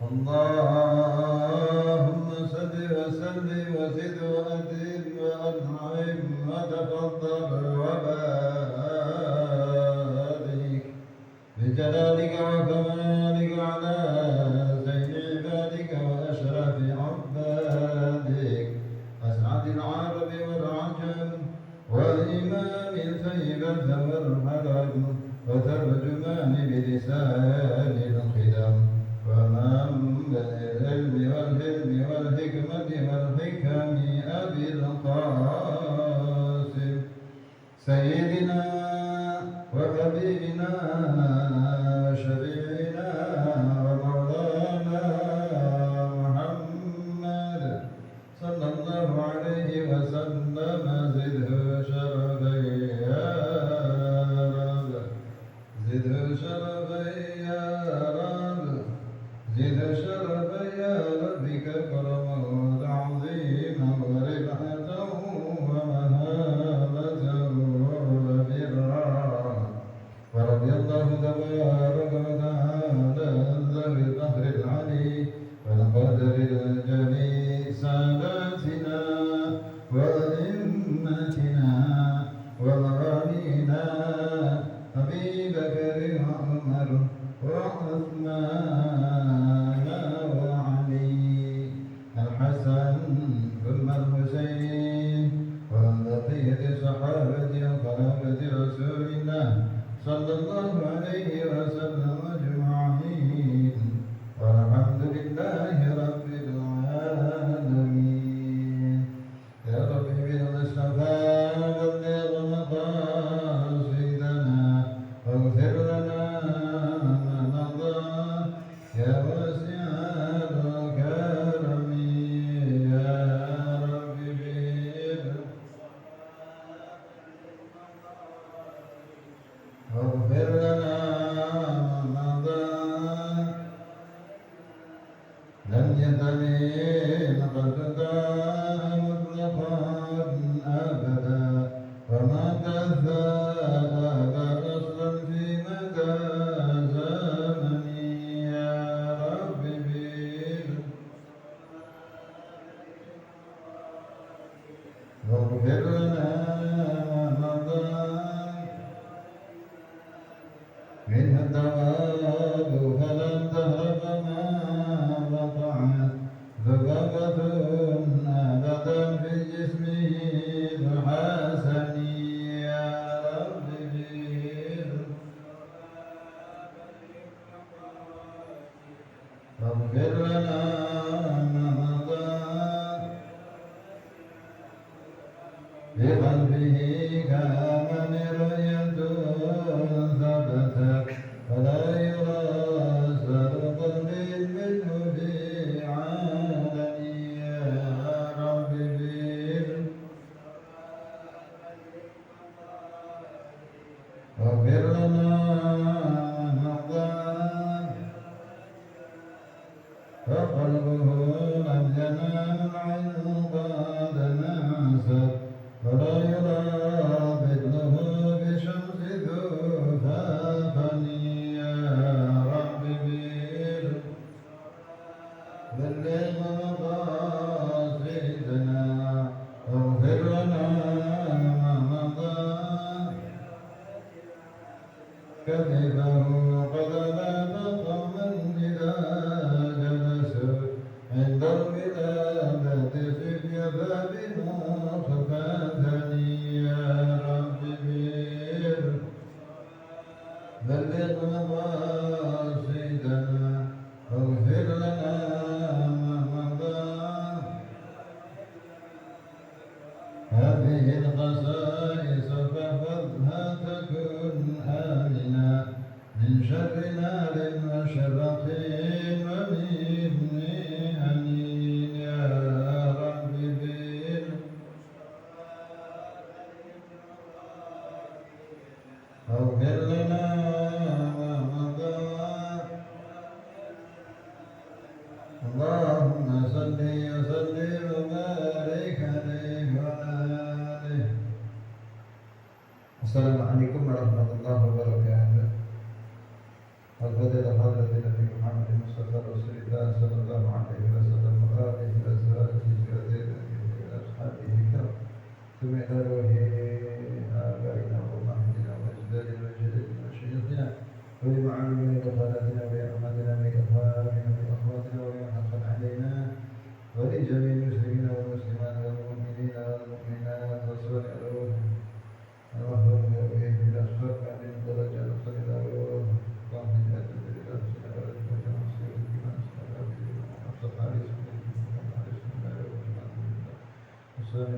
اللهم صل وسلم وزد وأدم وأنعم وتفضل وبارك بجلالك وكمالك على زين عبادك وأشرف عبادك أسعد العرب والعجم وإمام الفيبة والحرم وترجمان بلسان الخدم ومنبع العلم والحلم والحكمة والحكم أبي القاسم سيدنا وحبيبنا وشفيعنا ومولانا محمد صلى الله عليه وسلم زده شرفا يا رب زده شرفا يا رب زد شرفا يا رب كرما وتعظيما ورفعة ومهابة وبرا ورضي الله تبارك وتعالى عن ذوي القهر العلي والقدر الجليل ساداتنا وأئمتنا وموالينا أبي بكر وعمر وعثمان وعلي الحسن ثم الحسين وعن بقية صحابة وقرابة رسول الله صلى الله عليه وسلم أجمعين والحمد لله رب العالمين. يا رب بالمصطفى بلغ مقاصدنا واغفر لنا ما مضى يا واسع الكرم يا رب واغفر لنا ما مضى لم يتمين قد داء مطلقا أبدا وما تثاءب أصلا في مدى زمني يا رب واغفر لنا ما مضى من الدواب فلم تهب ما وقعت ذبابة أبدا في جسمه الحسن يا رب واغفر لنا ما مضى بقلبه كمن رؤيته ثبتت ولا يرى أثر قلب منه في عالم يا رب واغفر لنا ما مضى فقلبه لم ينام العين قد ناست ولا يرى ظله بشمس ذوفافني يا رب بلغ مقاصدنا واغفر لنا ما مضى كذبه قد بات قوما إذا جلسوا عند الولادة في بابنا خفاتني يا رب بلغ مقاصدنا واغفر لنا ما مضى هذه الخصائص فاحفظها تكن آمنا من شر نار وشر طين ومن حنين يا رب واغفر لنا ما مضى اللهم صل وسلم وبارك عليه وعلى آله. Assalamualaikum warahmatullahi wabarakatuh. Al-Fatihah Hadratin Nabi Muhammad Mustafa Rasulullah وأرسلهم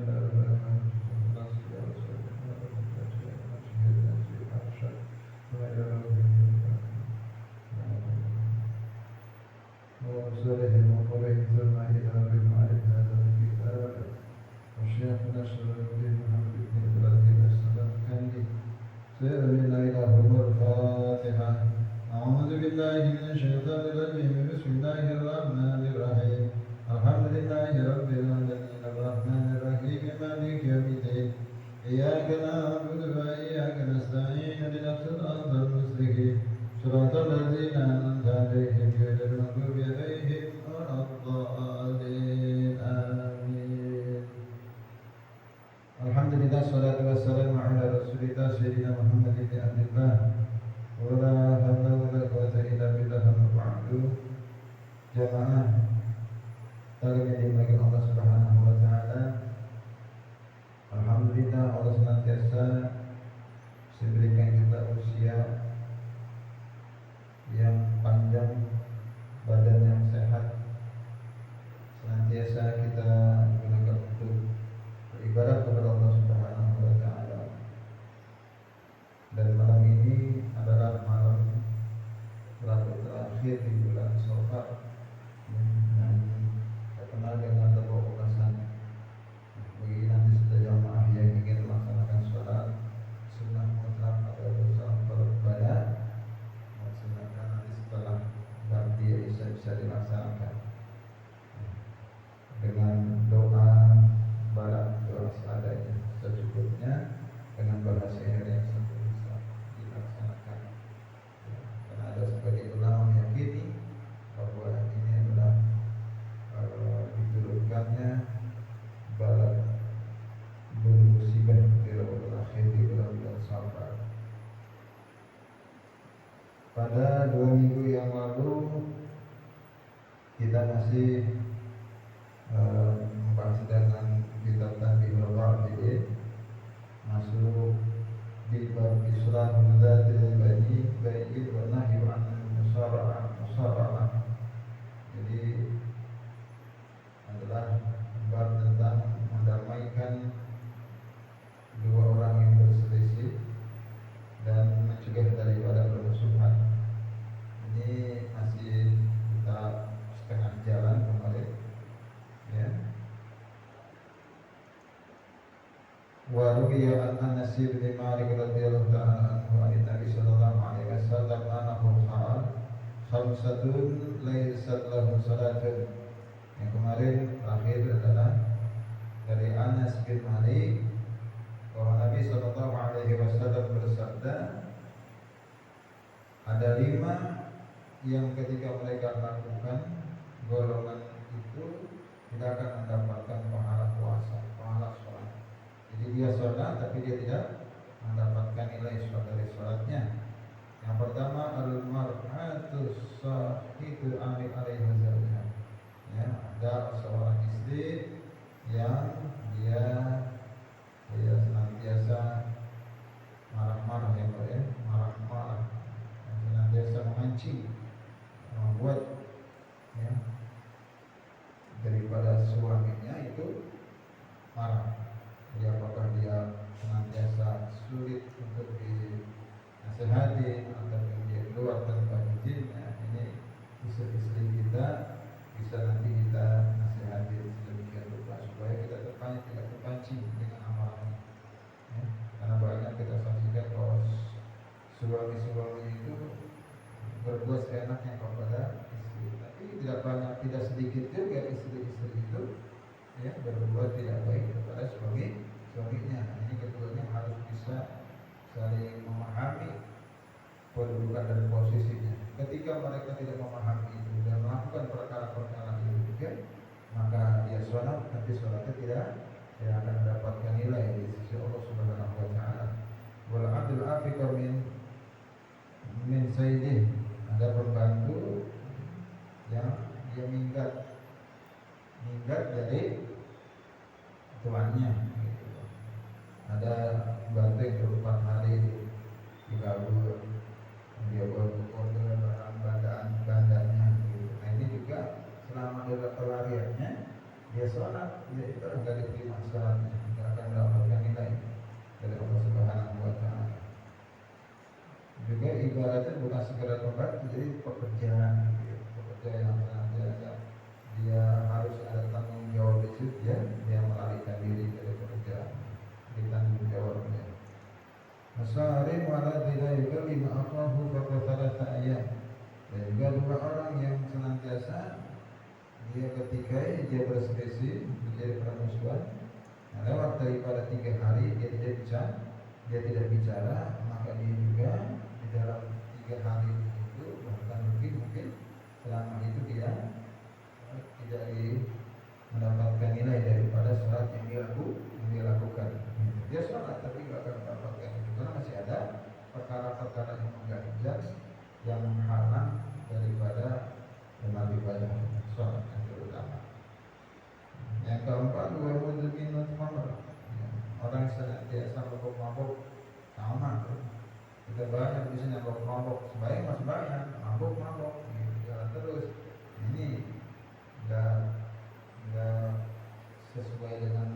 وقرئتنا إلى بمعرفة هذا الكتاب وشيخنا شرف الدين محمد بن إبراهيم السلمكندي سيرنا إلى هم الفاتحة أعوذ بالله من الشيطان الرجيم بسم الله الرحمن الرحيم الحمد لله رب العالمين الرحمن الرحيم مالك يوم الدين إياك نعبد وإياك نستعين اهدنا الصراط المستقيم صراط الذين أنعمت عليهم غير المغضوب عليهم ولا الضالين آمين. Alhamdulillah salatu wassalamu ala rasulillah sayyidina Muhammad ibn Abdullah wa la hawla wa la quwwata illa billah amma ba'du. Jamaah kalian yang dimuliakan Allah Subhanahu wa taala. Alhamdulillah Allah senantiasa memberikan kita usia yang panjang, badan yang sehat, senantiasa kita gunakan untuk beribadah kepada Allah Subhanahu wa taala. Dan malam ini adalah malam terakhir di bulan Syawal yang terkenal dengan 20 bagi nanti sudah jamaah yang ingin melaksanakan sholat sunnah mutlak atau sholat fardu pada melaksanakan nanti setelah ganti isya bisa dilaksanakan dengan doa barat, doa seadanya secukupnya dengan bahasa yang sampai bisa dilaksanakan. Karena ada sebagian ulama meyakini bahwa ini adalah diturunkannya barat musibah di Rabiul Akhir di bulan Syawal. Pada 2 minggu yang lalu kita masih membahas dengan kitab Tanbihul Ghafilin, masuk di bab Islah Dzatil Bai'in wa Nahyi 'an Musara'ah. Jadi adalah bab tentang mendamaikan dua orang yang berselisih dan mencegah daripada permusuhan. Ini masih kita setengah jalan kemarin, ya. Wa ruwiya an Anas bin Malik radhiyallahu ta'ala anhu an Nabi sallallahu alaihi wasallam annahu qala khamsatun laysat lahum salatun. Yang kemarin terakhir adalah dari Anas bin Malik bahwa Nabi sallallahu alaihi wasallam bersabda, ada 5 yang ketika mereka lakukan golongan itu tidak akan mendapatkan pahala puasa, pahala sholat. Jadi dia sholat tapi dia tidak mendapatkan nilai sholat dari sholatnya. Yang pertama al-mar'atu sahitu alaiha zawjah. Ya, ada seorang istri yang dia senantiasa marah-marah, ya, marah-marah, senantiasa memancing, membuat, ya, daripada suaminya itu marah. Jadi apakah dia senantiasa sulit untuk dinasihati atau dia keluar tanpa izinnya, ini istri-istri kita bisa nanti kita nasihati sedemikian rupa supaya kita depannya tidak terpancing dengan amarahnya, ya. Karena banyak kita saksikan bahwa suami-suami itu berbuat seenaknya kepada istri, tapi tidak banyak, tidak sedikit juga istri-istri itu, ya, berbuat tidak baik kepada suaminya. Ini keduanya harus bisa saling memahami kedudukan dan posisinya. Ketika mereka tidak memahami itu dan melakukan perkara-perkara itu juga, maka dia sholat tapi sholatnya tidak akan mendapatkan nilai di sisi Allah Subhanahu wa taala. Wal 'abdul afiqa min sayyidih. Ada pembantu yang dia minggat dari tuannya, gitu. Ada pembantu yang 24 hari di Kabul, dia order barang bandanya, gitu. Nah ini juga selama dalam pelariannya dia sholat, dia itu enggak diterima sholatnya, enggak akan mendapatkan nilai dari Allah Subhanahu wa Ta'ala. Juga ibaratnya bukan sekedar pembantu, jadi pekerjaan, gitu. Pekerjaan yang senantiasa dia harus ada tanggung jawab di situ, ya, dia melarikan diri dari pekerjaan, ditanggung jawabnya. Masarim wala tidak lima akhahu faqad ayat. Dan juga dua orang yang senantiasa dia ketika dia berselisih menjadi permusuhan, nah, lewat daripada 3 hari dia tidak bicara, maka dia juga di dalam 3 hari itu bahkan mungkin selama itu dia tidak mendapatkan nilai daripada sholat yang dia lakukan. Dia sholat tapi tidak akan mendapatkan itu karena masih ada perkara-perkara yang mengganjal yang menghalang daripada amal ibadah sholat yang terutama. Yang keempat, dua mudmin khamr, orang yang senantiasa mabuk-mabuk sama. Kita banyak di sini mabuk-mabuk, sembahyang masih banyak, mabuk-mabuk, jalan terus. Ini enggak sesuai dengan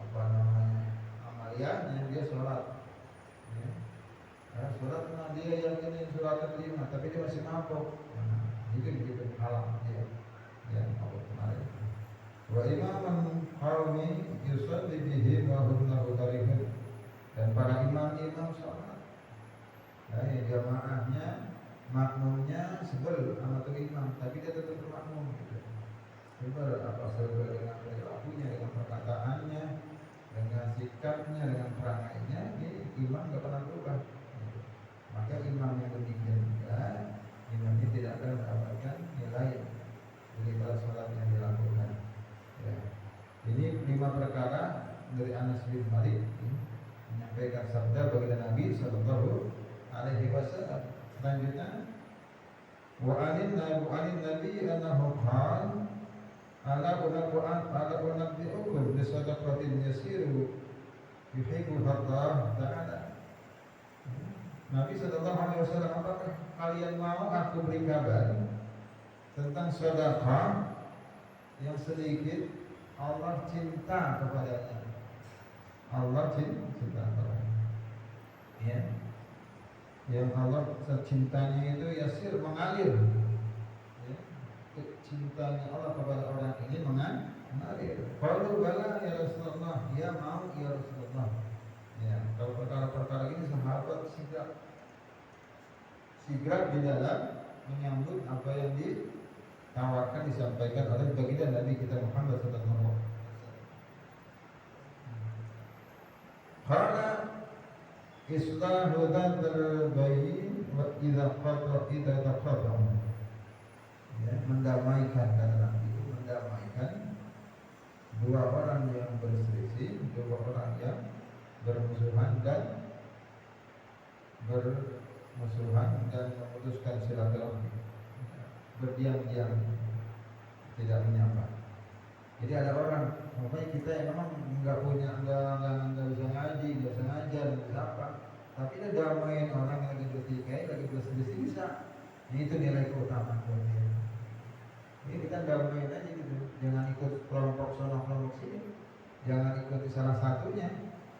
apa namanya amaliannya. Dia sholat, ya. Sholat, nah dia yakinin sholat terima, tapi dia masih mabuk. Itu halang dia, ya, mabuk kemarin. Wa imaman qaumi yusalli bihim wa hum lahu karihun. Dan para imam-imam sholat, jamaahnya, makmumnya sebel sama tuh imam, tapi dia tetap bermakmum gitu. Sebel dengan perilakunya, dengan perkataannya, dengan sikapnya, dengan perangainya, ini imam gak pernah berubah. Maka imam yang demikian juga, imam ini tidak akan mendapatkan nilai daripada sholat yang dilakukan. Ya. Ini 5 perkara dari Anas bin Malik menyampaikan sabda baginda Nabi Sallallahu Alaihi Wasallam. Selanjutnya, wa anin Nabi annahu qala ala unabbi'ukum bi sadaqatin yasiru yuhibbu Allah Ta'ala. Nabi Sallallahu Alaihi Wasallam, apakah kalian mau aku beri kabar tentang sedekah yang sedikit Allah cinta kepadanya? Allah cinta kepadanya, ya. Yang Allah cintanya itu yasir, mengalir, ya. Cintanya Allah kepada orang ini mengalir. Qalu bala ya Rasulullah, ya mau ya Rasulullah. Ya, kalau perkara-perkara ini sahabat sigap di dalam menyambut apa yang ditawarkan, disampaikan oleh baginda Nabi kita Muhammad sallallahu alaihi wasallam. Qala islahu dzal bayin wa idza taqaddam. Ya, mendamaikan, kata Nabi itu mendamaikan dua orang yang berselisih, dua orang yang bermusuhan dan memutuskan silaturahmi, berdiam-diam, tidak menyapa. Jadi ada orang, makanya kita yang memang nggak bisa ngaji, nggak bisa ngajar, nggak bisa apa, tapi dia damaiin orang yang lagi bertikai, lagi berselisih bisa. Itu nilai keutamaan buat dia. Jadi kita damaiin aja gitu, jangan ikut kelompok sono kelompok sini, jangan ikuti salah satunya,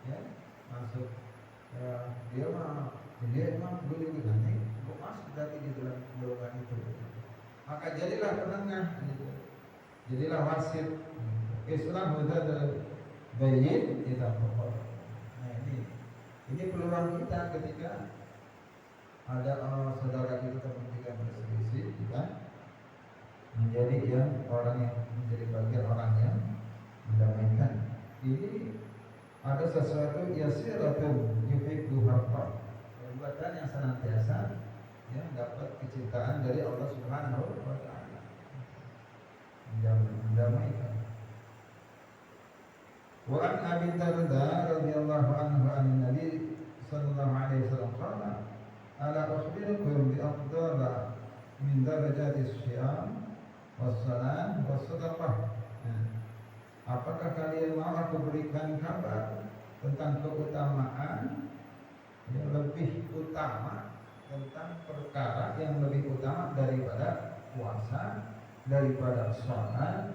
ya, masuk. Dia emang boleh nanti kok masuk berarti di dalam golongan itu. Maka jadilah penengah, gitu. Jadilah wasit. Islam adalah bayin kita pokok. Nah ini peluang kita ketika ada saudara kita teman kita berselisih, kita menjadi orang yang menjadi bagian orang yang mendamaikan. Ini ada sesuatu yasiratun yuhibbu haqqa, perbuatan yang senantiasa yang dapat kecintaan dari Allah Subhanahu wa Ta'ala, mendamaikan. Wa an Abi Darda radhiyallahu anhu an Nabi sallallahu alaihi wasallam qala ala ukhbirukum bi afdala min darajati siyam was salat was sadaqah. Apakah kalian mau aku berikan kabar tentang keutamaan yang lebih utama, tentang perkara yang lebih utama daripada puasa, daripada sholat,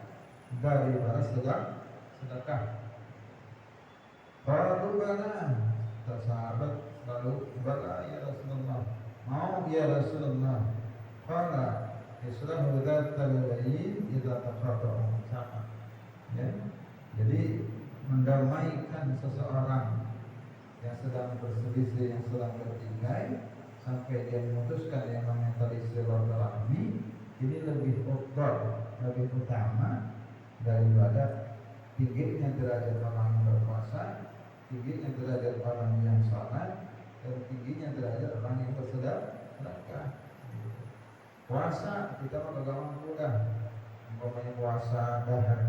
daripada sedekah. Lalu bala, sahabat lalu bala ya Rasulullah, mau ya Rasulullah. Qala islahu dzatal bayn idza taqatta'u sama. Ya. Jadi mendamaikan seseorang yang sedang berselisih, yang sedang bertikai sampai dia memutuskan yang namanya tali silaturahmi, ini lebih utama daripada tingginya derajat orang yang berpuasa, tingginya derajat orang yang salat, dan tingginya derajat orang yang bersedekah. Puasa kita mah gampang mudah, umpamanya puasa dahar,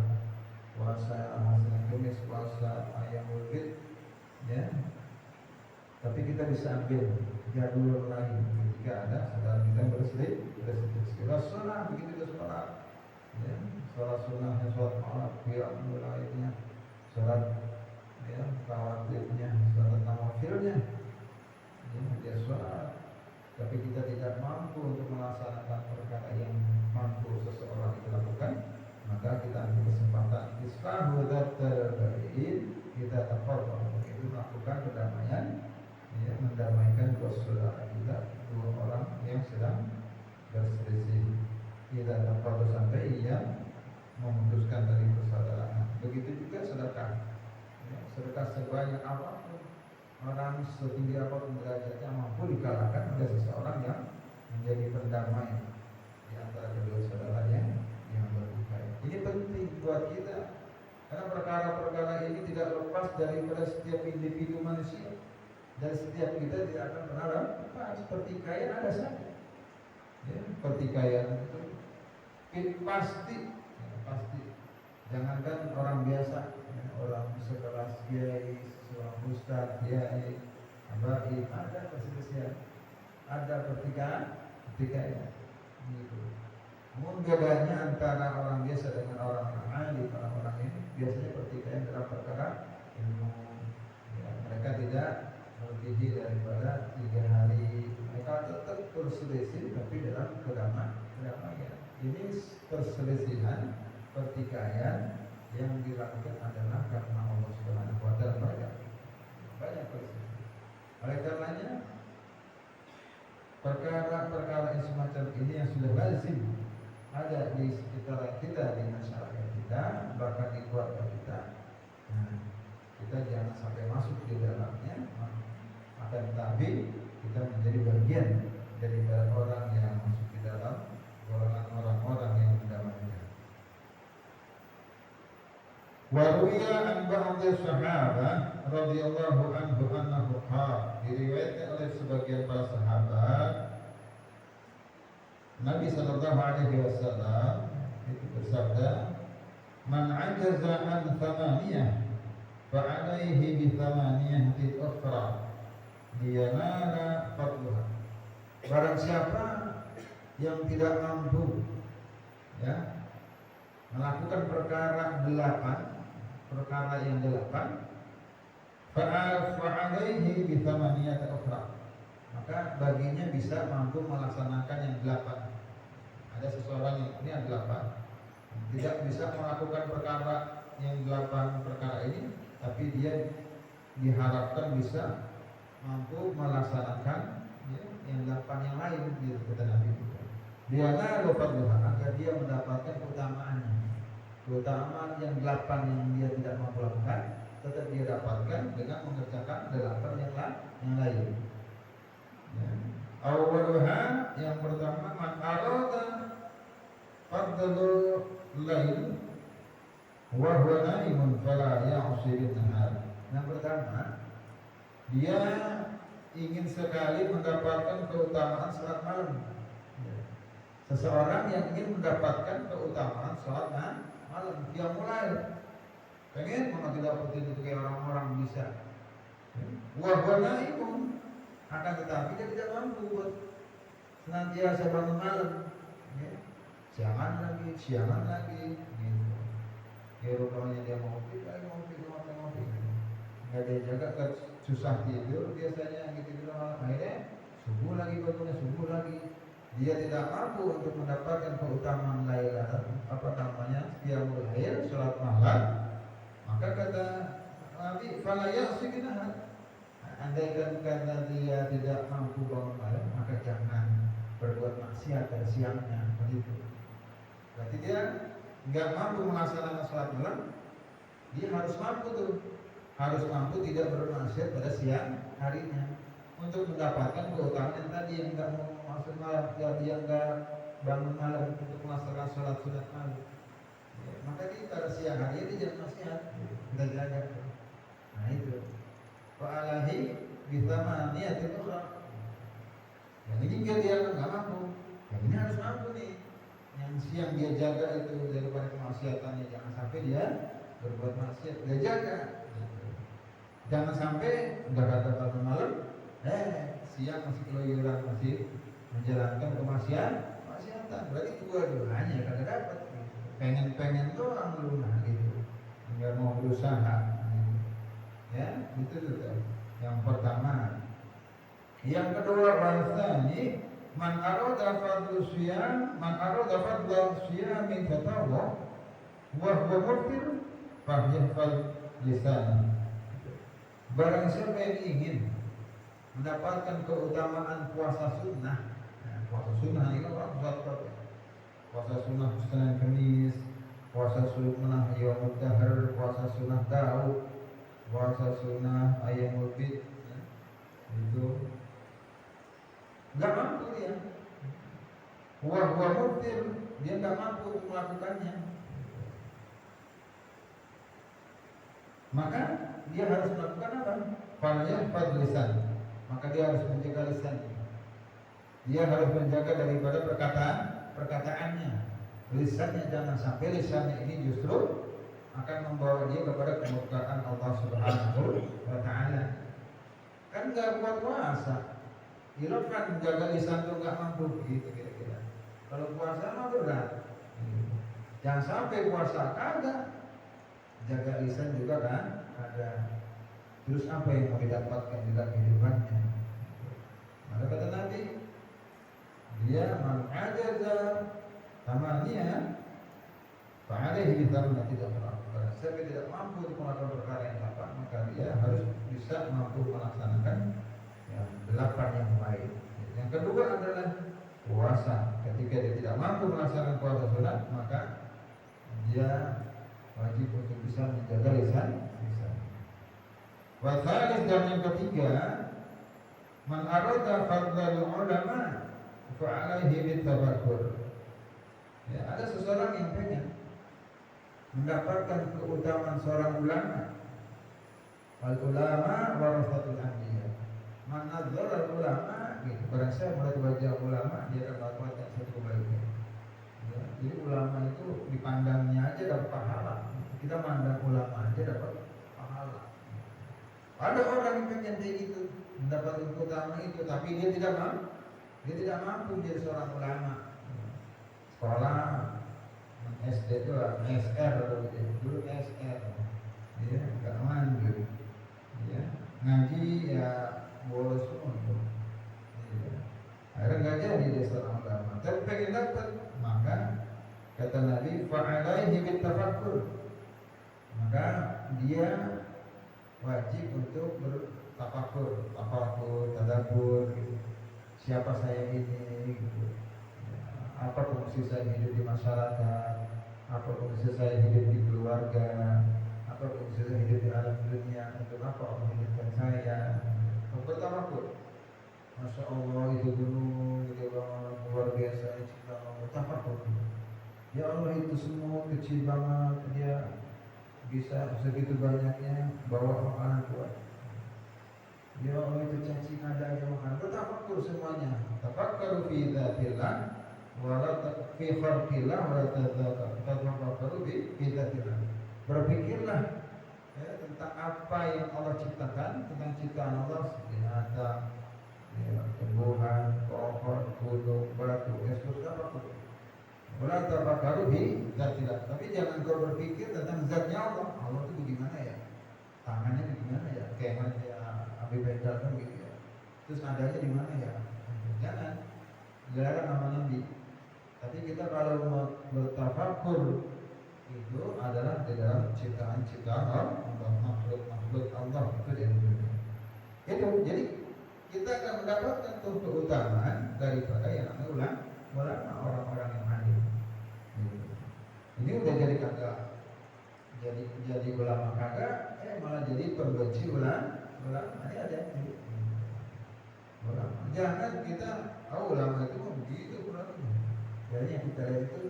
puasa Senin Kamis, puasa ayam wujud, ya. Tapi kita bisa ambil jadwal lain ketika ada saudara kita berselisih. Sholat begitu kita sholat, ya. Sholat sunnahnya, sholat malam, qiyamul lailnya, sholat ya tawatirnya, sholat nawafilnya, ya, dia sholat. Tapi kita tidak mampu untuk melaksanakan perkara yang mampu seseorang itu lakukan, maka kita ambil kesempatan islahu dzatal bayn, kita taqarrab, itu melakukan perdamaian, ya, mendamaikan dua saudara kita, dua orang yang sedang berselisih. Kita taqarrab sampai ia memutuskan dari persaudaraan. Begitu juga sedekah, ya, sedekah sebanyak apapun, orang setinggi apapun derajatnya mampu dikalahkan oleh seseorang yang menjadi pendamai di antara kedua saudaranya yang bertikai. Ini penting buat kita karena perkara-perkara ini tidak lepas daripada setiap individu manusia, dan setiap kita tidak akan pernah lepas. Pertikaian ada saja, ya, pertikaian itu pasti. Jangankan orang biasa, ya, orang sekelas kiai, seorang ustaz, kiai, abai, ada perselisihan, ada pertikaian, gitu. Namun bedanya antara orang biasa dengan orang alim, orang-orang ini biasanya pertikaian dalam perkara ilmu. Ya, mereka tidak melebihi daripada 3 hari. Mereka tetap berselisih, tapi dalam kedamaian. Ini perselisihan, pertikaian yang dilakukan adalah karena Allah Subhanahu wa taala. Banyak perselisihan. Oleh karenanya perkara-perkara yang semacam ini yang sudah lazim ada di sekitar kita, di masyarakat kita, bahkan di keluarga kita. Nah, kita jangan sampai masuk di dalamnya, akan tetapi kita menjadi bagian daripada orang yang masuk di dalam golongan orang-orang yang mendamaikan. Waruya an ba'dhi sahabah radhiyallahu anhu annahu qala, diriwayatkan oleh sebagian para sahabat Nabi sallallahu alaihi wasallam itu bersabda, man ajaza an thamaniyah fa alaihi bi thamaniyatil ukhra liyanala fadluha. Barang siapa yang tidak mampu, ya, melakukan perkara 8, fa'alaihi bi thamaniyati ukhra, maka baginya bisa mampu melaksanakan yang 8. Ada seseorang yang ini ada 8, tidak bisa melakukan perkara yang 8 perkara ini, tapi dia diharapkan bisa mampu melaksanakan, ya, yang 8 yang lain, gitu kata Nabi. Dia lupa agar dia mendapatkan keutamaan yang 8 yang dia tidak mampu lakukan, tetap dia dapatkan dengan mengerjakan 8 yang lain. Ya. Awwaluha, yang pertama, man arada fardhu lail wa huwa naimun fala ya'si bin nahar. Yang pertama, dia ingin sekali mendapatkan keutamaan salat malam. Seseorang yang ingin mendapatkan keutamaan salat malam, dia mulai pengen mau didapetin itu kayak orang-orang bisa. Wa huwa naimun, akan tetapi dia tidak mampu buat senantiasa bangun malam, ya. Siangan lagi, gitu. Ya rupanya dia ngopi, nggak dia jaga kan susah tidur biasanya gitu. Akhirnya subuh lagi, dia tidak mampu untuk mendapatkan keutamaan qiyamul lail, salat malam, maka kata Nabi, fala ya'sikinah. Andaikan karena dia tidak mampu bangun malam, maka jangan berbuat maksiat pada siangnya, begitu. Berarti dia nggak mampu melaksanakan sholat malam, dia harus mampu tidak bermaksiat pada siang harinya untuk mendapatkan keutamaan yang tadi, yang nggak mau masuk malam, yang nggak bangun malam untuk melaksanakan sholat sunat malam. Ya, maka dia pada siang hari dia jangan maksiat, kita jaga. Nah itu. Fa'alahi bitama niatin ukhra. Yang ini dia nggak mampu, yang ini harus mampu nih. Yang siang dia jaga itu daripada kemaksiatannya, jangan sampai dia berbuat maksiat, dia jaga. Jangan sampai udah kata bangun malam, siang masih keluyuran, masih menjalankan kemaksiatan. Berarti dua-duanya kagak dapat. Pengen doang lu, nah gitu. Nggak mau berusaha. Ya, itu sudah yang pertama. Yang kedua, wasani man arada fadlu siyam min tatawwu wa huwa muftir fahyafal lisan. Barang siapa yang ingin mendapatkan keutamaan puasa sunnah, puasa sunnah ini kan puasa sunnah Senin Kamis, puasa sunnah Yaumul Dahr, puasa sunnah Daud, puasa sunnah Ayyamul Bid, itu nggak mampu dia. Wah muftir, dia nggak mampu untuk melakukannya. Maka dia harus melakukan apa? Falyahfadz lisan. Maka dia harus menjaga lisannya. Dia harus menjaga daripada perkataannya. Lisannya jangan sampai lisannya ini justru akan membawa dia kepada kemurkaan Allah Subhanahu wa Ta'ala. Kan nggak buat puasa, kan menjaga lisan tuh nggak mampu, gitu kira-kira. Kalau puasa mah berat. Jangan sampai puasa kagak, jaga lisan juga kan ada. Terus apa yang mau didapatkan di dalam kehidupannya? Maka kata Nabi, dia man ajaza tamaniya fa'alaihi bidzamma tidak melakukan. Siapa tidak mampu untuk melakukan perkara yang 8, maka dia harus bisa mampu melaksanakan yang 8 yang lain. Yang kedua adalah puasa. Ketika dia tidak mampu melaksanakan puasa sunat, maka dia wajib untuk bisa menjaga lisan. Wasalis, dan yang ketiga, man arada fadlal ulama fa'alaihi bitafakkur. Ya, ada seseorang yang pengen mendapatkan keutamaan seorang ulama. Al ulama warasatul anbiya. Man nadzara ulama, gitu. Barang saya melihat wajah ulama, dia akan mendapatkan satu kebaikan. Ya, jadi ulama itu dipandangnya aja dapat pahala. Kita mandang ulama aja dapat pahala. Ada orang yang pengen kayak gitu, mendapatkan keutamaan itu, tapi dia tidak mampu menjadi seorang ulama. Sekolah SD itu SR dulu SR, ya nggak manjur, ya ngaji ya bolos semua, ya. Akhirnya nggak jadi dia seorang ulama. Tapi pengen dapat, maka kata Nabi fa'alaihi bitafakkur, maka dia wajib untuk bertafakur, tadabbur, gitu. Siapa saya ini, gitu. Apa fungsi saya hidup di masyarakat, apa fungsi saya hidup di keluarga, apa fungsi saya hidup di alam dunia, untuk apa Allah hidupkan saya. Bertafakur. Masya Allah, itu gunung, itu luar biasa, cinta Allah. Bertafakur. Ya Allah, itu semua kecil banget, dia bisa segitu banyaknya bawa makanan kuat. Ya Allah, itu caci adanya makanan. Bertafakur semuanya. Tafakkaru fi dzatillah wala fi khalqillah wala tafakkaru fi dzatillah. Berpikirlah tentang apa yang Allah ciptakan, tentang ciptaan Allah, binatang, tumbuhan, pohon, gunung, batu, terus apa? Wala tafakkaru fi dzatillah. Tapi jangan kau berpikir tentang zatnya Allah. Allah itu bagaimana ya? Tangannya bagaimana ya? Kayak mana ya? Abi Bedal kan gitu ya. Terus adanya di mana ya? Jangan. dilarang nama Nabi. Tapi kita kalau bertafakur itu adalah di dalam ciptaan-ciptaan Allah, makhluk-makhluk Allah itu dianjurkan. Itu jadi kita akan mendapatkan keutamaan daripada yang namanya ulama, orang-orang yang hadir. Ini udah jadi kagak, jadi ulama kagak, malah jadi pembenci ulama. Ini ada ulama. Jangan kita ulama itu begitu ulama. Jadi yang kita lihat itu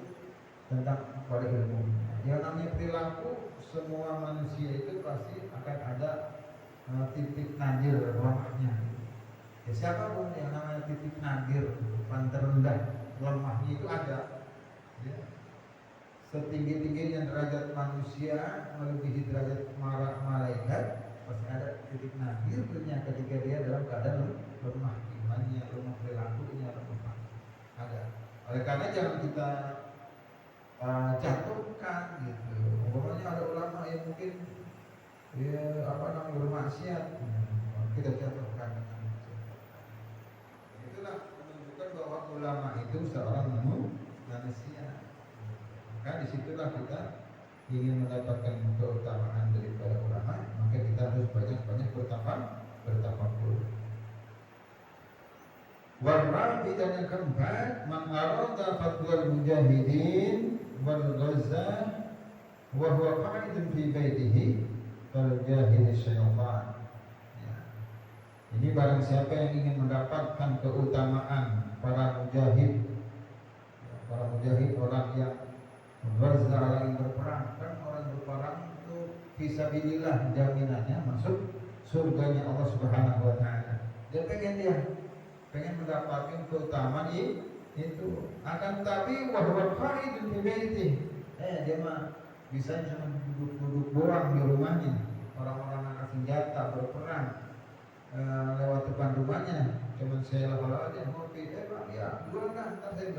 tentang pada ilmu. Yang namanya perilaku, semua manusia itu pasti akan ada titik nadir lemahnya. Ya, siapapun yang namanya titik nadir, paling terendah lemahnya itu ada. Ya. Setinggi-tingginya derajat manusia melebihi derajat malaikat, pasti ada titik nadirnya ketika dia dalam keadaan lemah imannya, lemah perilakunya, lemah. Ada. Oleh karena jangan kita jatuhkan gitu. Umpamanya ada ulama yang mungkin bermaksiat, kita jatuhkan. Itulah menunjukkan bahwa ulama itu seorang manusia. Maka disitulah kita ingin mendapatkan keutamaan daripada ulama, maka kita harus banyak-banyak bertafakur. Warrabi dan yang keempat, man arada fadlal mujahidin wal ghazah wa huwa qa'idun fi baitihi fal jahid syaitan. Ini barang siapa yang ingin mendapatkan keutamaan para mujahid, orang yang ghazah, orang yang berperang. Kan orang berperang itu fisabilillah, jaminannya masuk surganya Allah Subhanahu wa taala. Dia pengen mendapatkan keutamaan itu, akan tapi wahwa qaidun fi baiti, dia mah bisa cuma duduk doang di rumahnya. Orang-orang angkat senjata berperang lewat depan rumahnya, cuman saya lalu aja ngopi, Pak, ya duluan kan, ntar saya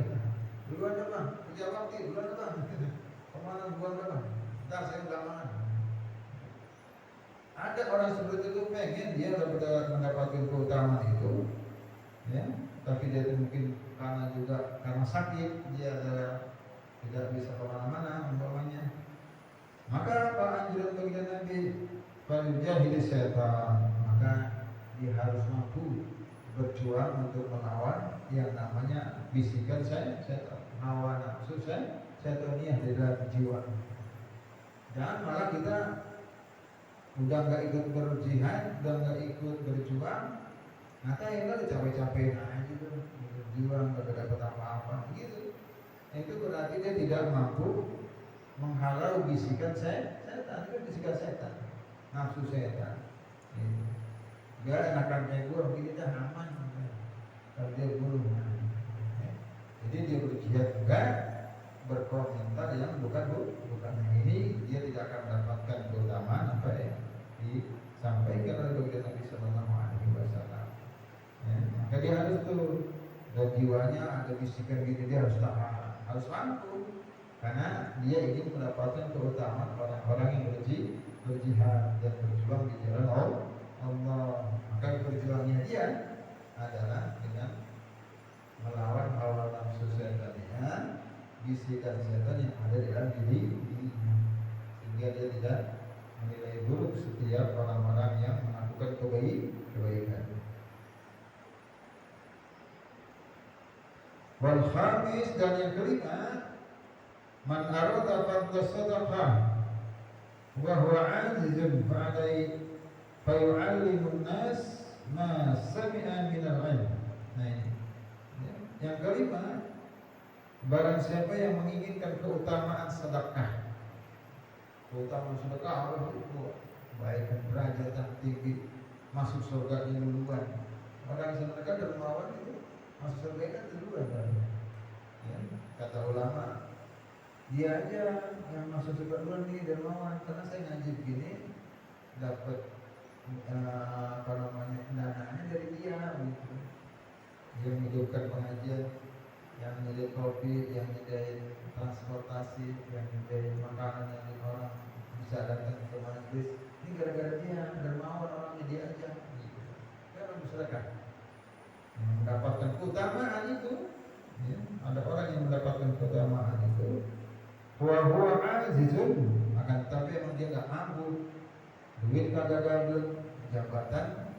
duluan ya Bang, kerja bakti duluan ya Bang, kemana duluan ya Bang, ntar saya belakangan. Ada orang seperti itu pengen dia mendapatkan keutamaan itu, ya, tapi dia mungkin karena sakit dia tidak bisa kemana-mana umpamanya. Maka apa anjuran bagi Nabi? Faljahil syaitan, maka dia harus mampu berjuang untuk melawan yang namanya bisikan setan, hawa nafsu setaniyah di dalam jiwa. Jangan malah kita udah nggak ikut berjihad, udah nggak ikut berjuang, ngatain lah capek-capek aja tuh, berjuang nggak dapat apa-apa gitu. Itu berarti dia tidak mampu menghalau bisikan setan, itu bisikan setan, nafsu setan. Gak enakan kayak gue, begini dah aman. Kalau dia burung, jadi dia berjihad enggak, berkomentar yang bukan. Ini dia tidak akan mendapatkan keutamaan apa yang disampaikan oleh baginda Nabi Sallallahu Alaihi Wasallam. Maka dia harus tuh, dan jiwanya ada bisikan gitu, dia harus tahan, harus mampu, karena dia ingin mendapatkan keutamaan orang-orang yang berjihad dan berjuang di jalan Allah. Maka perjuangannya dia adalah dengan melawan hawa nafsu setannya, bisikan setan yang ada di dalam dirinya, sehingga dia tidak menilai buruk setiap orang-orang yang melakukan kebaikan. Wal khamis, dan yang kelima, man arada fadla sadaqah wa huwa azizun fayu'allimun nas ma sami'a minal ilm. Nah ini yang kelima, barang siapa yang menginginkan keutamaan sedekah. Keutamaan sedekah itu kebaikan derajat yang tinggi, masuk surga duluan. Orang sedekah dermawan itu masuk surga kan duluan. Ya, kata ulama, dia aja yang masuk surga duluan nih dermawan, karena saya ngaji begini dapat dananya dari dia gitu. Dia menghidupkan pengajian, yang nyediain kopi, yang nyediain transportasi, yang nyediain makanan yang orang bisa datang ke majelis. Ini gara-gara dia, dermawan orangnya dia aja gitu. Dia orang bersedekah, mendapatkan keutamaan itu Ya, ada orang yang mendapatkan keutamaan itu, huwa azizun, akan tapi emang dia nggak mampu, duit kagak double, jabatan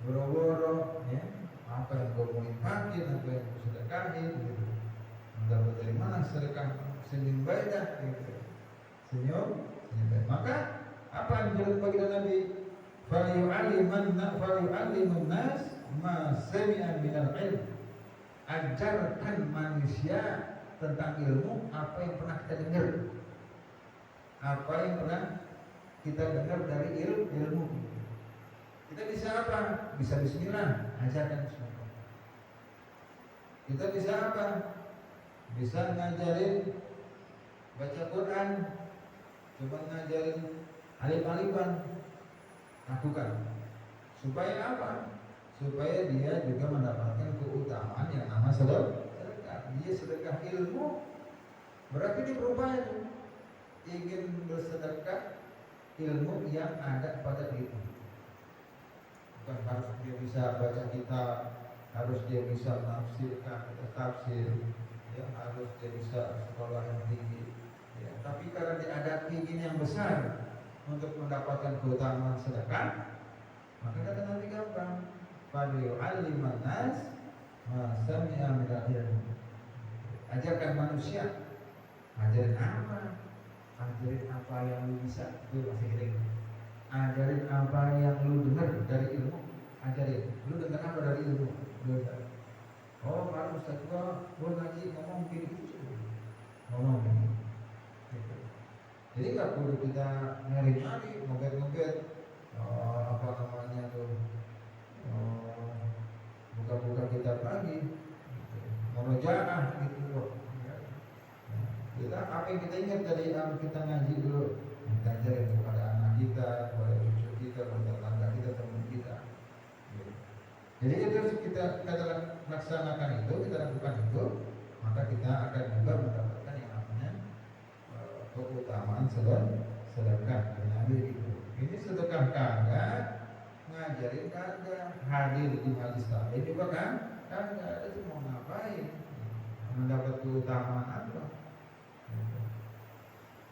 boro-boro, ya, apa yang gue mau infakin, apa yang gue sedekahin, gitu. Mendapat dari mana sedekah senyum baik, gitu. Senyum baik. Maka apa yang dijelaskan bagi Nabi? Falyu'alliman nas ma sami'a minal ilm. Ajarkan manusia tentang ilmu apa yang pernah kita dengar. Apa yang pernah kita dengar dari ilmu. Kita bisa apa? Bisa bismillah, ajarkan bismillah. Kita bisa apa? Bisa ngajarin baca Quran, coba ngajarin alif-alifan, lakukan. Supaya apa? Supaya dia juga mendapatkan keutamaan yang nama sedekah. Dia sedekah ilmu, berarti dia berupaya tuh ingin bersedekah ilmu yang ada pada diri. Bukan harus dia bisa baca kitab, harus dia bisa menafsirkan tafsir, ya, harus dia bisa sekolah yang tinggi, ya. Tapi karena dia ada keinginan yang besar untuk mendapatkan keutamaan sedekah, maka kata Nabi gampang, falyu'alliman nas ma sami'a minal ilm. Ajarkan manusia. Ajarin apa? Ajarin apa yang lu bisa. Itu masih gede. Ajarin apa yang lu dengar dari ilmu. Ajarin. Lu dengar apa dari ilmu? Oh, kalau Ustaz gua ngaji ngomong begini gitu. Ngomong begini. Gitu. Jadi nggak perlu kita nyari-nyari, ngobat-ngobat. Apa namanya tuh? Buka-buka kitab lagi. Murojaah gitu. Kita apa yang kita ingat dari yang kita ngaji dulu, kita ajarin kepada anak kita, kepada cucu kita, kepada tetangga kita, teman kita. Jadi itu harus kita laksanakan itu, kita lakukan itu, maka kita akan juga mendapatkan yang namanya keutamaan sedekah. Nabi itu. Ini sedekah kagak, ngajarin kagak, hadir di majelis taklim juga kan, kagak. Itu mau ngapain? Mendapat keutamaan apa?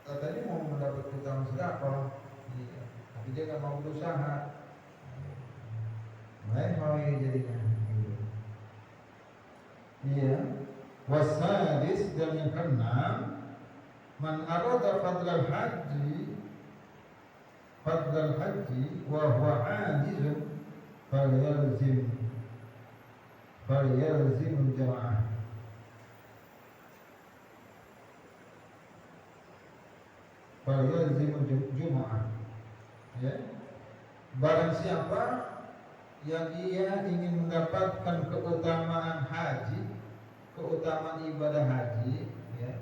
Katanya mau mendapat keutamaan sedekah, iya. Tapi dia nggak mau berusaha, mau jadinya. Iya. Wasadis, dan yang keenam, man arada fadlal haji wa huwa ajizun falyalzim jamaah. Falyalzim jumu'ah. Ya. Barang siapa yang ia ingin mendapatkan keutamaan haji, keutamaan ibadah haji, ya.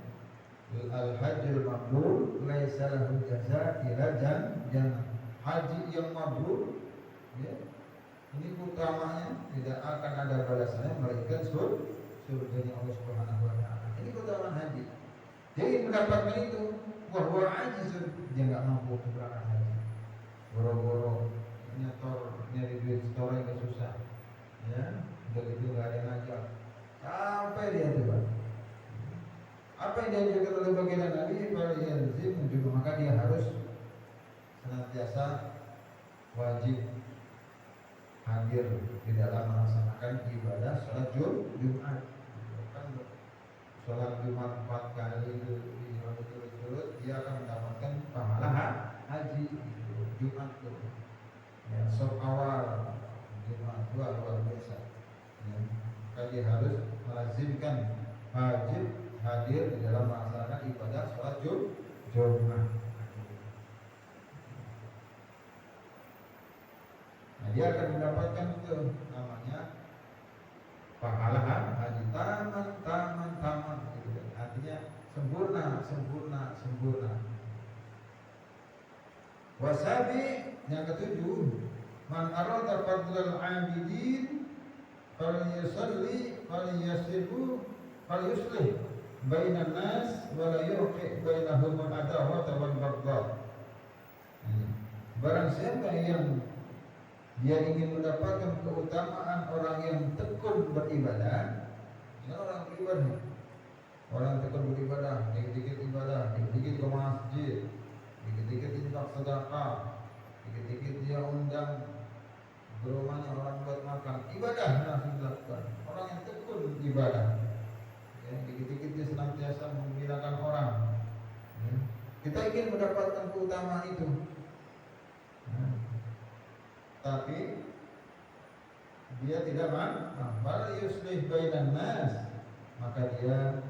Al-hajjul mabrur laisa lahu jazaa illa jannah. Haji yang mabrur, ya. Ini keutamaannya tidak akan ada balasannya melainkan surga Allah Subhanahu wa taala. Ini keutamaan haji. Jadi mendapatkan itu, bahwa ajizun, dia nggak mampu untuk berangkat haji. Boro-boro nyetor nyari duit setoran itu susah, ya. Udah gitu nggak ada yang ngajak, sampai dia tuh, Pak. Apa yang diajarkan oleh baginda Nabi, falyalzim juga, maka dia harus senantiasa wajib hadir di dalam melaksanakan ibadah sholat Jumat. Kan sholat Jumat 4 kali berturut-turut, dia akan mendapatkan pahala haji Jumat tuh. Ya, sop awal Jumat itu luar biasa. Ya, maka dia harus melazimkan wajib hadir di dalam melaksanakan ibadah sholat Jumat. Nah, dia akan mendapatkan itu namanya pahala haji taman gitu. Artinya sempurna. Wasabi, yang ketujuh, man arada fadlal abidin falyusalli falyuslih bainan nas wa la yuqi bainahum al-adawata wal baghdha. Barang siapa yang dia ingin mendapatkan keutamaan orang yang tekun beribadah, Dengan orang beribadah, orang tekun beribadah, dikit-dikit ibadah, dikit-dikit ke masjid, dikit-dikit infak sedekah, dikit-dikit dia undang ke rumahnya orang buat makan, ibadah langsung dilakukan. Orang yang tekun ibadah, ya, dikit-dikit dia senantiasa menggembirakan orang. Ya. Kita ingin mendapatkan keutamaan itu, tapi dia tidak bal yuslih bainan nas, maka dia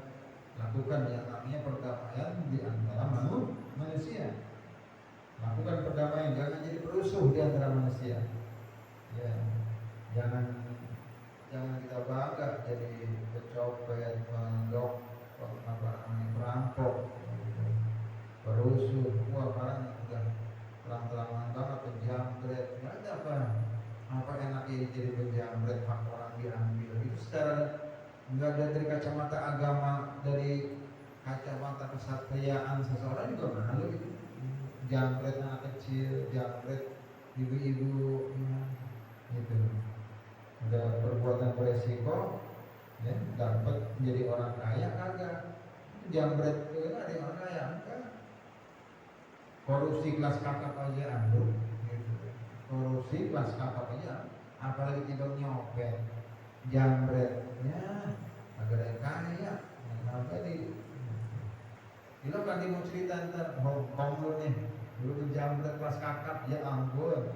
lakukan yang namanya perdamaian di antara manusia. Lakukan perdamaian, jangan jadi perusuh di antara manusia. Ya, jangan kita bangga jadi pecopet, penggok, perampok, perusuh. Wah, barang udah terang-terangan banget penjamret. Nggak ada apa enaknya jadi penjamret, hak orang diambil. Itu secara nggak ada dari kacamata agama, dari kacamata kesatriaan seseorang juga malu gitu. Jamret anak kecil, jamret ibu-ibu, ya, gitu. Udah perbuatan beresiko, ya, dapat menjadi orang kaya kagak. Jamret itu ada orang kaya enggak. Korupsi kelas kakap aja ambruk, gitu. Korupsi kelas kakap aja, apalagi tidak nyopet, jamret, ya, agak ada kaya, apa di itu kan dia mau cerita ntar Hongkong lu nih, dulu penjamret kelas kakap, ya ampun,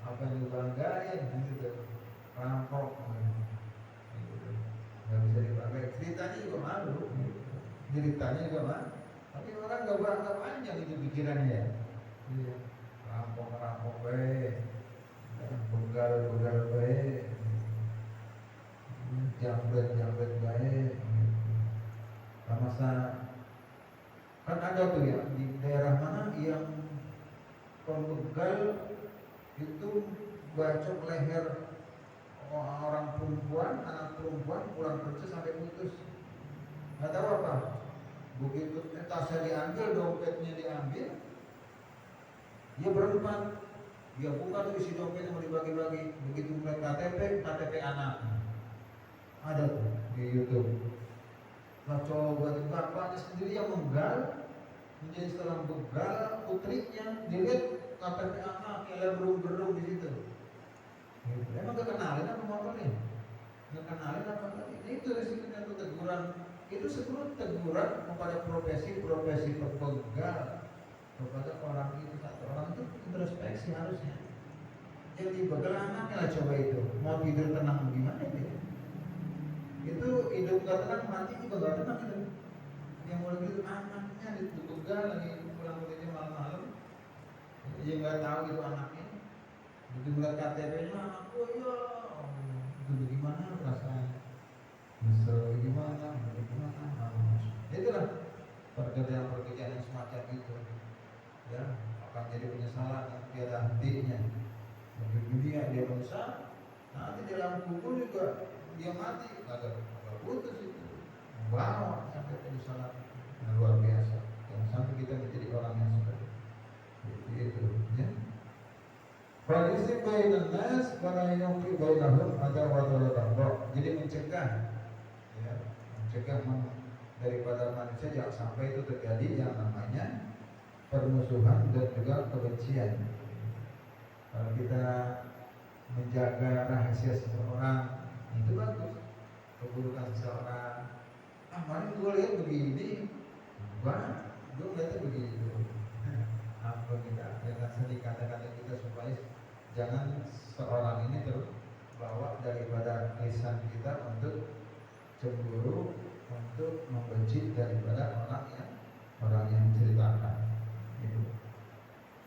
apa yang dibanggain gitu, rampok, gitu. Nggak bisa dibanggain. Ceritanya juga malu, ceritanya juga malu, tapi orang nggak bangga panjang itu pikirannya ya. Iya. Rampok baik, begal baik, jamret baik, masa kan ada tuh ya di daerah mana yang pembegal itu bacok leher orang perempuan, anak perempuan pulang kerja sampai putus, nggak tahu apa. Begitu tasnya diambil, dompetnya diambil, dia berempat, dia buka tuh isi dompetnya mau dibagi-bagi. Begitu melihat KTP anak, ada tuh di YouTube. Nah, coba tuh bapaknya sendiri yang menggal, menjadi seorang begal, putrinya dilihat KTP anak, kayak berung di situ. Emang gak kenalin apa motornya? Gak kenalin apa lagi? Itu resikonya tuh teguran. Itu sebelum teguran kepada profesi pembegal, kepada orang itu, satu orang itu introspeksi harusnya. Jadi begal anaknya lah, coba itu mau tidur tenang gimana dia? Itu hidup gak tenang, mati juga gak tenang itu. Yang mulai gitu anaknya dibegal lagi pulang kerja malam-malam, dia nggak tahu itu anaknya. Begitu melihat KTP-nya anakku, ya itu bagaimana perasaan, misal bagaimana, itulah pekerjaan yang semacam itu, ya akan jadi penyesalan yang tiada hentinya. Di dunia dia menyesal, nanti di dalam kubur juga dia mati, agak putus itu, bawa sampai penyesalan yang luar biasa. Yang sampai kita menjadi orang yang seperti itu, ya. Falisib bainan nas wala yuqi bainahum adawatan. Jadi mencegah, ya, daripada manusia jangan sampai itu terjadi yang namanya permusuhan dan juga kebencian. Kalau kita menjaga rahasia seseorang itu bagus. Keburukan seseorang, kemarin gue lihat begini, gue lihatnya begitu. Apa kita dengan sedih kata-kata kita supaya jangan seorang ini terbawa daripada lisan kita untuk cemburu, untuk membenci daripada orang yang menceritakan itu.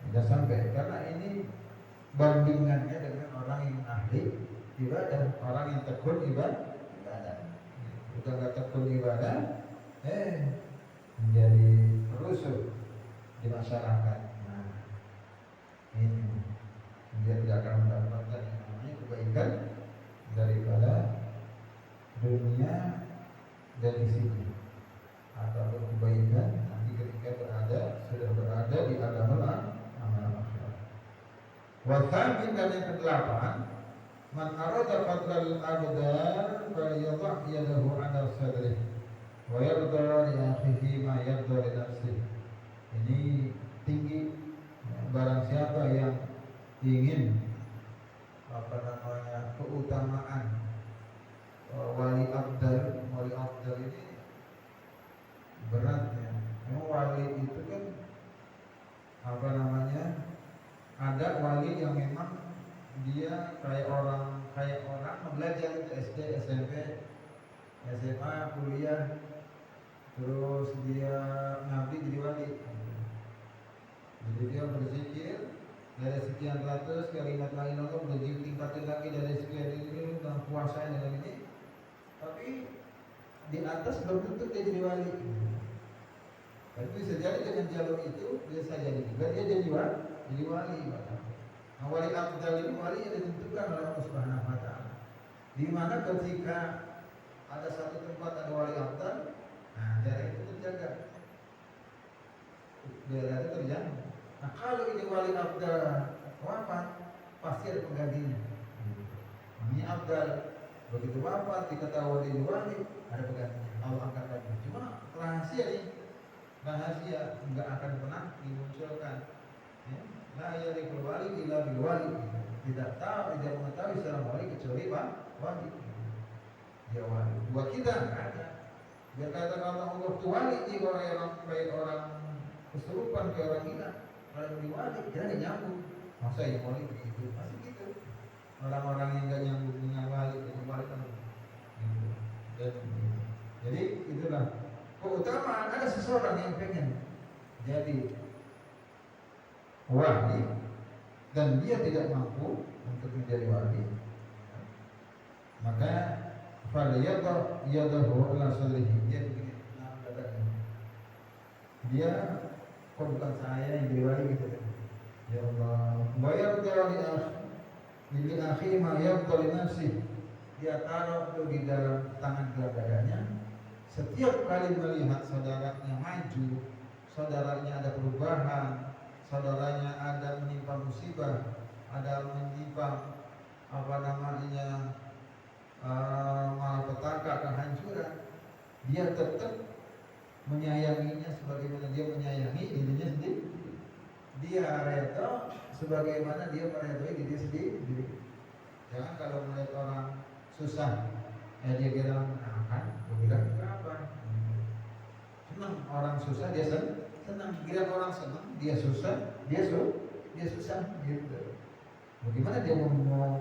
Tidak sampai, karena ini bandingannya dengan orang yang ahli ibadah, orang yang tekun ibadah. Udah gak tekun ibadah, menjadi perusuh di masyarakat. Nah, ini dia tidak akan mendapatkan yang namanya kebaikan daripada dunia dan isinya, atau kebaikan nanti ketika sudah berada di alam akhirat. Wasamin, dan yang ke-8 Man arada fadlal abdar falyadh yadahu 'ala sadrihi wa yarda li akhihi ma yarda li nafsihi. Ini tinggi barang siapa yang ingin keutamaan wali abdal ini berat ya. Memang wali itu kan ada wali yang memang dia kayak orang belajar itu SD, SMP, SMA, kuliah, terus dia ngabdi jadi wali. Jadi dia berzikir dari sekian ratus kalimat la ilaha illallah, berzikir tingkatin lagi dari sekian ini dan puasa dan ini. Tapi di atas belum tentu dia jadi wali. Tapi bisa jadi dengan jalur itu bisa jadi juga dia jadi wali. Nah, wali abdal ini wali yang ditentukan oleh Allah Subhanahu wa taala. Di mana ketika ada satu tempat ada wali abdal, nah daerah itu terjaga. Daerah itu terjaga. Nah, kalau ini wali abdal wafat, pasti ada penggantinya. Namanya abdal. Begitu wafat diketahui ini wali, ada penggantinya. Allah angkat lagi. Cuma rahasia nih. Rahasia enggak akan pernah dimunculkan. Ya. La yariful wali illa bil wali. Tidak mengetahui seorang wali kecuali wali. Dia wali. Buat kita enggak ada. Biar kata Allah itu wali ini orang kesurupan kayak orang gila. Kalau di wali jangan nyambung. Masa yang wali begitu? Masih gitu. Orang-orang yang enggak nyambung dengan wali kan gitu. Jadi itulah keutamaan. Ada seseorang yang pengen jadi wali dan dia tidak mampu untuk menjadi wali, maka falyadh yadahu 'ala sadrihi. Dia begini, dia kok bukan saya yang jadi wali gitu kan. Ya Allah, bayar li akhi ma yarda li nafsi. Dia taruh itu di dalam tangan dadanya. Setiap kali melihat saudaranya maju, saudaranya ada perubahan, saudaranya ada menimpa musibah, ada menimpa malapetaka, kehancuran, dia tetap menyayanginya sebagaimana dia menyayangi dirinya sendiri. Dia reda sebagaimana dia meredoi diri sendiri. Jangan kalau melihat orang susah, dia bilang kenapa? Senang orang susah, dia senang. Gila orang senang, dia susah, dia susah gitu. Bagaimana dia mau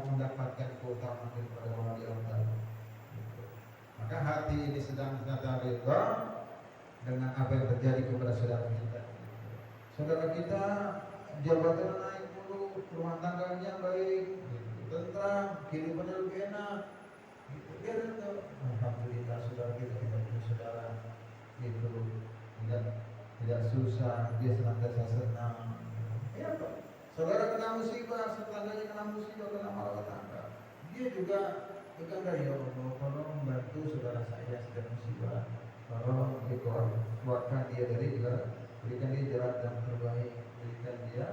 mendapatkan keutamaan daripada wali Allah? Maka hati ini sedang reda dengan apa yang terjadi kepada saudara kita. Saudara kita jabatan naik mulu, rumah tangganya baik, tentram, kehidupannya lebih enak. Dia reda. Alhamdulillah saudara kita punya saudara itu tidak susah, dia senantiasa senang. Ya Pak, saudara kena musibah, tetangganya kena musibah, kena malapetaka, dia juga berkata, ya Allah, tolong bantu saudara saya sedang musibah, tolong dikeluarkan dia dari jalan, berikan dia jalan yang terbaik, berikan dia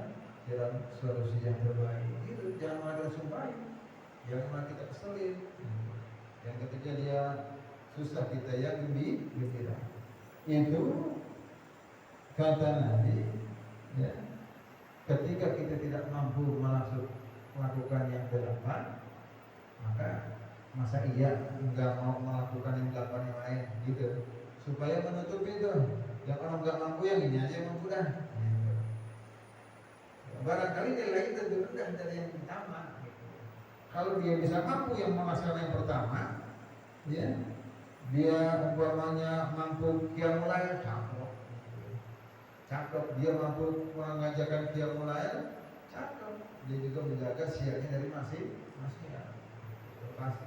jalan solusi yang terbaik. Itu jangan ada sumpahin, jangan kita keselin. Yang ketika dia susah kita yang gembira. Itu kata Nabi, ya, ketika kita tidak mampu melakukan yang delapan, maka masa iya enggak mau melakukan yang delapan yang lain gitu, supaya menutup itu. Yang orang enggak mampu yang ini aja yang mampu dah. Barangkali nilai itu lebih rendah dari yang pertama. Kalau dia bisa mampu yang melaksanakan yang pertama, ya, dia umpamanya mampu qiyamul lail, cakep. Dia mampu mengajarkan qiyamul lail, cakep. Dia juga menjaga siangnya dari maksiat. Pasti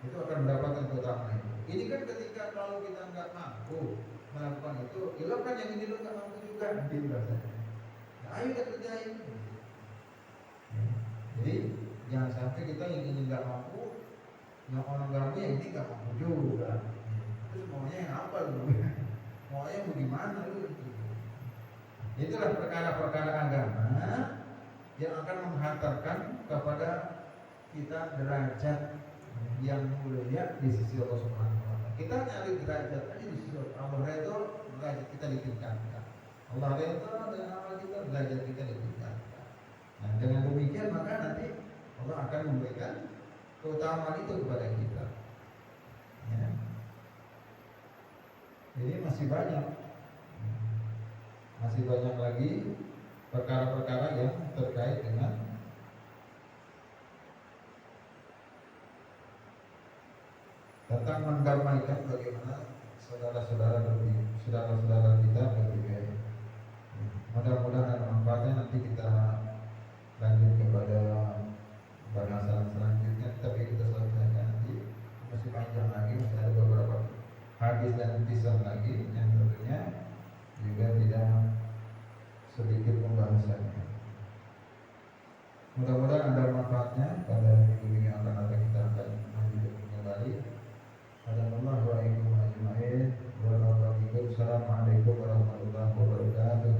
itu akan mendapatkan keutamaan itu. Ini kan ketika kalau kita nggak mampu melakukan itu, kan yang ini lo nggak mampu juga, nanti rasanya. Nah, ayo kita kerjain. Jadi jangan sampai kita yang ini nggak mampu, yang orang mampu yang ini nggak mampu juga. Terus maunya yang apa lu? Maunya bagaimana lu? Itulah perkara-perkara agama yang akan menghantarkan kepada kita derajat yang mulia di sisi Allah Subhanahu wa taala. Kita nyari derajat aja di sisi Allah itu derajat kita ditingkatkan. Allah itu dengan amal kita derajat kita ditingkatkan. Nah, dengan demikian maka nanti Allah akan memberikan keutamaan itu kepada kita. Ya. Jadi masih banyak lagi perkara-perkara yang terkait dengan tentang mendamaikan bagaimana saudara-saudara kita bertikai. Mudah-mudahan manfaatnya nanti kita lanjut kepada bahasan selanjutnya, tapi kita selesaikan nanti masih panjang lagi, masih ada beberapa hadis dan kisah lagi yang tentunya juga tidak sedikit pembahasannya. Mudah-mudahan ada manfaatnya pada minggu yang akan datang. Kita akan lanjut kembali. Assalamualaikum warahmatullahi wabarakatuh. Assalamualaikum warahmatullahi wabarakatuh.